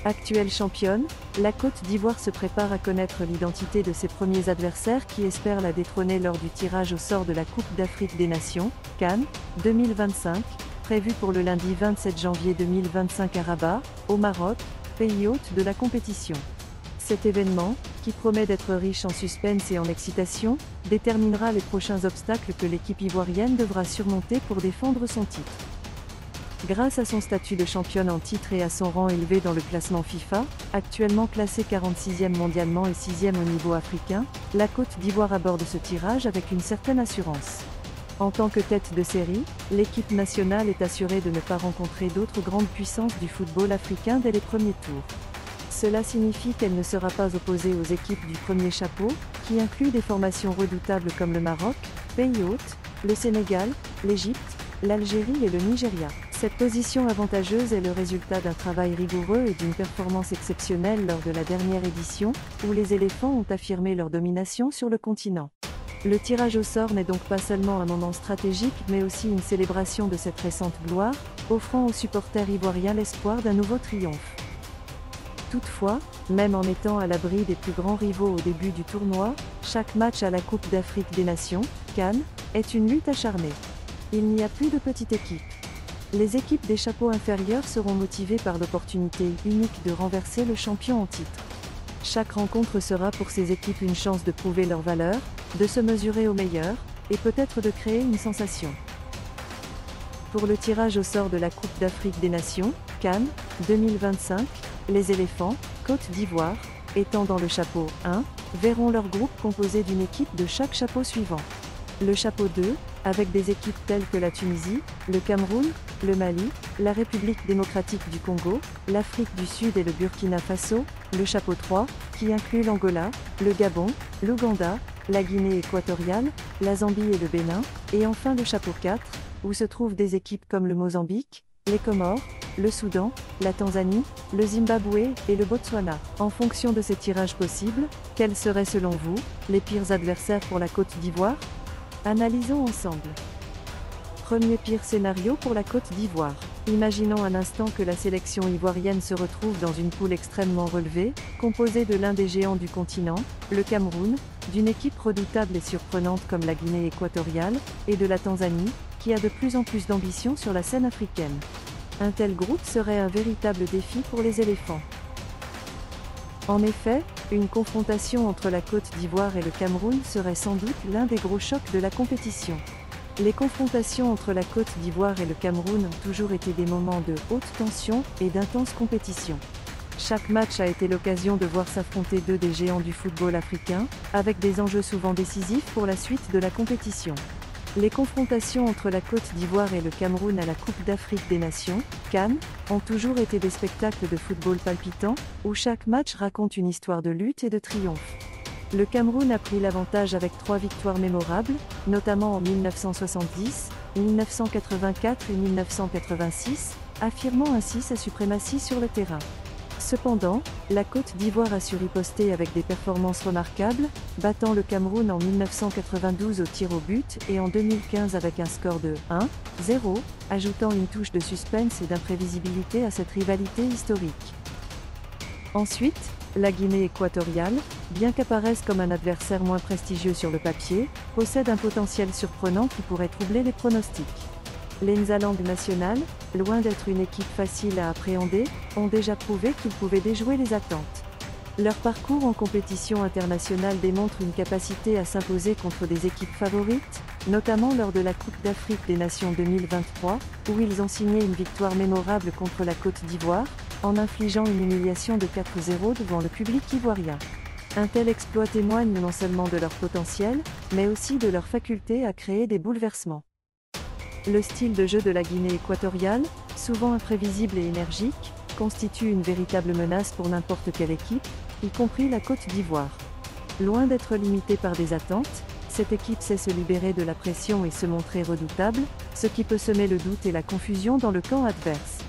Actuelle championne, la Côte d'Ivoire se prépare à connaître l'identité de ses premiers adversaires qui espèrent la détrôner lors du tirage au sort de la Coupe d'Afrique des Nations, CAN 2025, prévu pour le lundi 27 janvier 2025 à Rabat, au Maroc, pays hôte de la compétition. Cet événement, qui promet d'être riche en suspense et en excitation, déterminera les prochains obstacles que l'équipe ivoirienne devra surmonter pour défendre son titre. Grâce à son statut de championne en titre et à son rang élevé dans le classement FIFA, actuellement classée 46e mondialement et 6e au niveau africain, la Côte d'Ivoire aborde ce tirage avec une certaine assurance. En tant que tête de série, l'équipe nationale est assurée de ne pas rencontrer d'autres grandes puissances du football africain dès les premiers tours. Cela signifie qu'elle ne sera pas opposée aux équipes du premier chapeau, qui incluent des formations redoutables comme le Maroc, pays hôte, le Sénégal, l'Égypte, l'Algérie et le Nigeria. Cette position avantageuse est le résultat d'un travail rigoureux et d'une performance exceptionnelle lors de la dernière édition, où les éléphants ont affirmé leur domination sur le continent. Le tirage au sort n'est donc pas seulement un moment stratégique mais aussi une célébration de cette récente gloire, offrant aux supporters ivoiriens l'espoir d'un nouveau triomphe. Toutefois, même en étant à l'abri des plus grands rivaux au début du tournoi, chaque match à la Coupe d'Afrique des Nations, CAN, est une lutte acharnée. Il n'y a plus de petite équipe. Les équipes des chapeaux inférieurs seront motivées par l'opportunité unique de renverser le champion en titre. Chaque rencontre sera pour ces équipes une chance de prouver leur valeur, de se mesurer aux meilleurs, et peut-être de créer une sensation. Pour le tirage au sort de la Coupe d'Afrique des Nations, CAN 2025, les éléphants, Côte d'Ivoire, étant dans le chapeau 1, verront leur groupe composé d'une équipe de chaque chapeau suivant. Le chapeau 2, avec des équipes telles que la Tunisie, le Cameroun, le Mali, la République démocratique du Congo, l'Afrique du Sud et le Burkina Faso, le chapeau 3, qui inclut l'Angola, le Gabon, l'Ouganda, la Guinée équatoriale, la Zambie et le Bénin, et enfin le chapeau 4, où se trouvent des équipes comme le Mozambique, les Comores, le Soudan, la Tanzanie, le Zimbabwe et le Botswana. En fonction de ces tirages possibles, quels seraient selon vous les pires adversaires pour la Côte d'Ivoire ? Analysons ensemble. Premier pire scénario pour la Côte d'Ivoire. Imaginons un instant que la sélection ivoirienne se retrouve dans une poule extrêmement relevée, composée de l'un des géants du continent, le Cameroun, d'une équipe redoutable et surprenante comme la Guinée équatoriale, et de la Tanzanie, qui a de plus en plus d'ambition sur la scène africaine. Un tel groupe serait un véritable défi pour les éléphants. En effet, une confrontation entre la Côte d'Ivoire et le Cameroun serait sans doute l'un des gros chocs de la compétition. Les confrontations entre la Côte d'Ivoire et le Cameroun ont toujours été des moments de haute tension et d'intense compétition. Chaque match a été l'occasion de voir s'affronter deux des géants du football africain, avec des enjeux souvent décisifs pour la suite de la compétition. Les confrontations entre la Côte d'Ivoire et le Cameroun à la Coupe d'Afrique des Nations, CAN, ont toujours été des spectacles de football palpitants, où chaque match raconte une histoire de lutte et de triomphe. Le Cameroun a pris l'avantage avec 3 victoires mémorables, notamment en 1970, 1984 et 1986, affirmant ainsi sa suprématie sur le terrain. Cependant, la Côte d'Ivoire a su riposter avec des performances remarquables, battant le Cameroun en 1992 au tir au but et en 2015 avec un score de 1-0, ajoutant une touche de suspense et d'imprévisibilité à cette rivalité historique. Ensuite, la Guinée équatoriale, bien qu'apparaisse comme un adversaire moins prestigieux sur le papier, possède un potentiel surprenant qui pourrait troubler les pronostics. Les Nzalangue nationales, loin d'être une équipe facile à appréhender, ont déjà prouvé qu'ils pouvaient déjouer les attentes. Leur parcours en compétition internationale démontre une capacité à s'imposer contre des équipes favorites, notamment lors de la Coupe d'Afrique des Nations 2023, où ils ont signé une victoire mémorable contre la Côte d'Ivoire, en infligeant une humiliation de 4-0 devant le public ivoirien. Un tel exploit témoigne non seulement de leur potentiel, mais aussi de leur faculté à créer des bouleversements. Le style de jeu de la Guinée équatoriale, souvent imprévisible et énergique, constitue une véritable menace pour n'importe quelle équipe, y compris la Côte d'Ivoire. Loin d'être limitée par des attentes, cette équipe sait se libérer de la pression et se montrer redoutable, ce qui peut semer le doute et la confusion dans le camp adverse.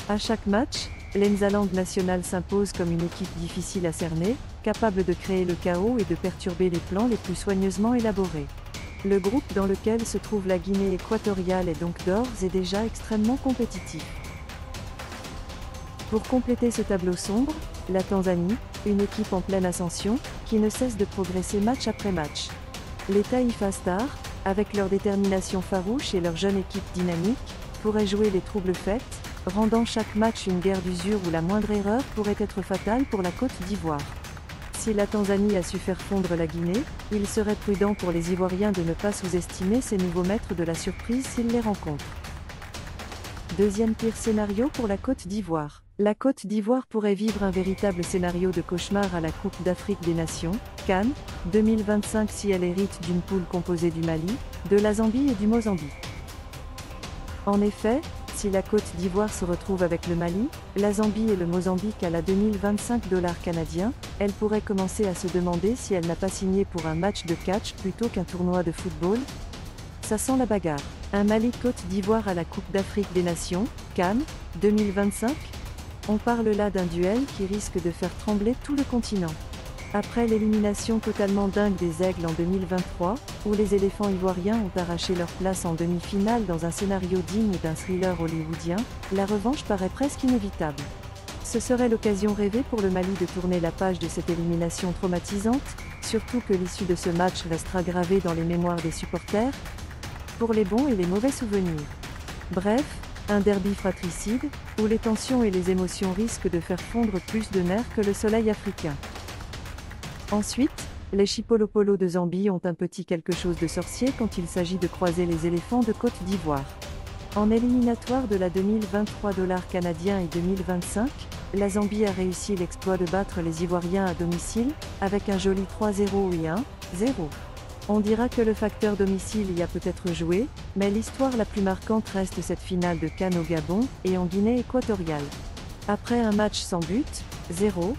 À chaque match, les Nzalangue nationales s'imposent comme une équipe difficile à cerner, capable de créer le chaos et de perturber les plans les plus soigneusement élaborés. Le groupe dans lequel se trouve la Guinée équatoriale est donc d'ores et déjà extrêmement compétitif. Pour compléter ce tableau sombre, la Tanzanie, une équipe en pleine ascension, qui ne cesse de progresser match après match. Les Taifa Stars, avec leur détermination farouche et leur jeune équipe dynamique, pourraient jouer les troubles fêtes, rendant chaque match une guerre d'usure où la moindre erreur pourrait être fatale pour la Côte d'Ivoire. Si la Tanzanie a su faire fondre la Guinée, il serait prudent pour les Ivoiriens de ne pas sous-estimer ces nouveaux maîtres de la surprise s'ils les rencontrent. Deuxième pire scénario pour la Côte d'Ivoire. La Côte d'Ivoire pourrait vivre un véritable scénario de cauchemar à la Coupe d'Afrique des Nations, CAN, 2025 si elle hérite d'une poule composée du Mali, de la Zambie et du Mozambique. En effet, si la Côte d'Ivoire se retrouve avec le Mali, la Zambie et le Mozambique à la 2025 $ canadiens, elle pourrait commencer à se demander si elle n'a pas signé pour un match de catch plutôt qu'un tournoi de football. Ça sent la bagarre. Un Mali-Côte d'Ivoire à la Coupe d'Afrique des Nations, CAN, 2025 ? On parle là d'un duel qui risque de faire trembler tout le continent. Après l'élimination totalement dingue des Aigles en 2023, où les éléphants ivoiriens ont arraché leur place en demi-finale dans un scénario digne d'un thriller hollywoodien, la revanche paraît presque inévitable. Ce serait l'occasion rêvée pour le Mali de tourner la page de cette élimination traumatisante, surtout que l'issue de ce match restera gravée dans les mémoires des supporters, pour les bons et les mauvais souvenirs. Bref, un derby fratricide, où les tensions et les émotions risquent de faire fondre plus de nerfs que le soleil africain. Ensuite, les Chipolopolo de Zambie ont un petit quelque chose de sorcier quand il s'agit de croiser les éléphants de Côte d'Ivoire. En éliminatoire de la 2023 $ canadiens et 2025, la Zambie a réussi l'exploit de battre les Ivoiriens à domicile, avec un joli 3-0 et 1-0. On dira que le facteur domicile y a peut-être joué, mais l'histoire la plus marquante reste cette finale de CAN au Gabon et en Guinée équatoriale. Après un match sans but, 0-0,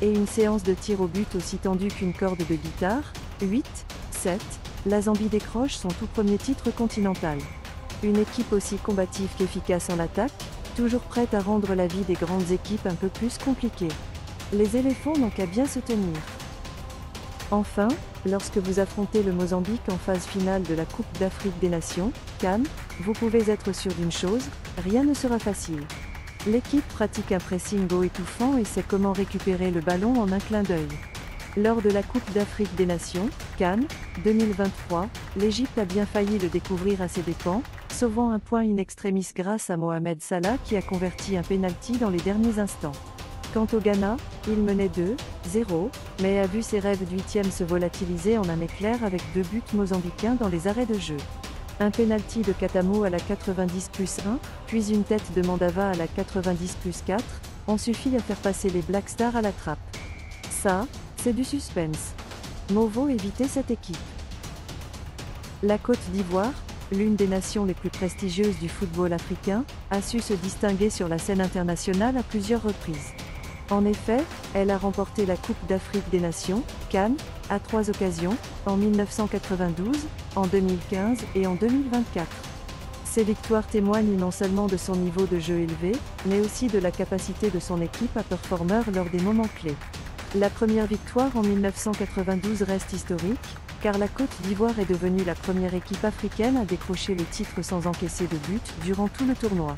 et une séance de tir au but aussi tendue qu'une corde de guitare, 8-7, la Zambie décroche son tout premier titre continental. Une équipe aussi combative qu'efficace en attaque, toujours prête à rendre la vie des grandes équipes un peu plus compliquée. Les éléphants n'ont qu'à bien se tenir. Enfin, lorsque vous affrontez le Mozambique en phase finale de la Coupe d'Afrique des Nations, CAN, vous pouvez être sûr d'une chose, rien ne sera facile. L'équipe pratique un pressing haut étouffant et sait comment récupérer le ballon en un clin d'œil. Lors de la Coupe d'Afrique des Nations, CAN, 2023, l'Égypte a bien failli le découvrir à ses dépens, sauvant un point in extremis grâce à Mohamed Salah qui a converti un pénalty dans les derniers instants. Quant au Ghana, il menait 2-0, mais a vu ses rêves d'8e se volatiliser en un éclair avec 2 buts mozambicains dans les arrêts de jeu. Un pénalty de Katamo à la 90+1, puis une tête de Mandava à la 90+4, ont suffi à faire passer les Black Stars à la trappe. Ça, c'est du suspense. Movo éviter cette équipe. La Côte d'Ivoire, l'une des nations les plus prestigieuses du football africain, a su se distinguer sur la scène internationale à plusieurs reprises. En effet, elle a remporté la Coupe d'Afrique des Nations, CAN, à 3 occasions, en 1992, en 2015 et en 2024. Ces victoires témoignent non seulement de son niveau de jeu élevé, mais aussi de la capacité de son équipe à performer lors des moments clés. La première victoire en 1992 reste historique, car la Côte d'Ivoire est devenue la première équipe africaine à décrocher le titre sans encaisser de but durant tout le tournoi.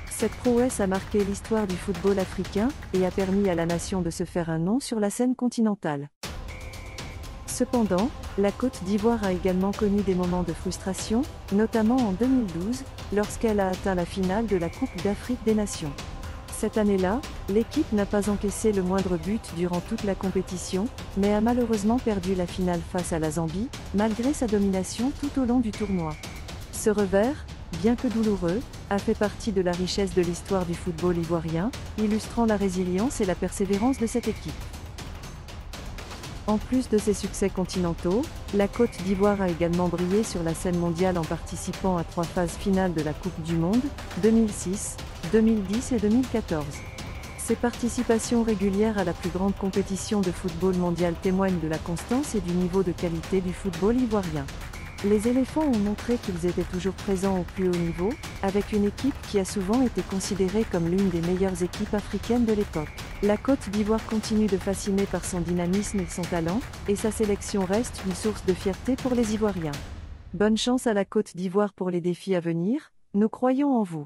Cette prouesse a marqué l'histoire du football africain et a permis à la nation de se faire un nom sur la scène continentale. Cependant, la Côte d'Ivoire a également connu des moments de frustration, notamment en 2012, lorsqu'elle a atteint la finale de la Coupe d'Afrique des Nations. Cette année-là, l'équipe n'a pas encaissé le moindre but durant toute la compétition, mais a malheureusement perdu la finale face à la Zambie, malgré sa domination tout au long du tournoi. Ce revers, bien que douloureux, a fait partie de la richesse de l'histoire du football ivoirien, illustrant la résilience et la persévérance de cette équipe. En plus de ses succès continentaux, la Côte d'Ivoire a également brillé sur la scène mondiale en participant à 3 phases finales de la Coupe du Monde, 2006, 2010 et 2014. Ces participations régulières à la plus grande compétition de football mondial témoignent de la constance et du niveau de qualité du football ivoirien. Les éléphants ont montré qu'ils étaient toujours présents au plus haut niveau, avec une équipe qui a souvent été considérée comme l'une des meilleures équipes africaines de l'époque. La Côte d'Ivoire continue de fasciner par son dynamisme et son talent, et sa sélection reste une source de fierté pour les Ivoiriens. Bonne chance à la Côte d'Ivoire pour les défis à venir, nous croyons en vous.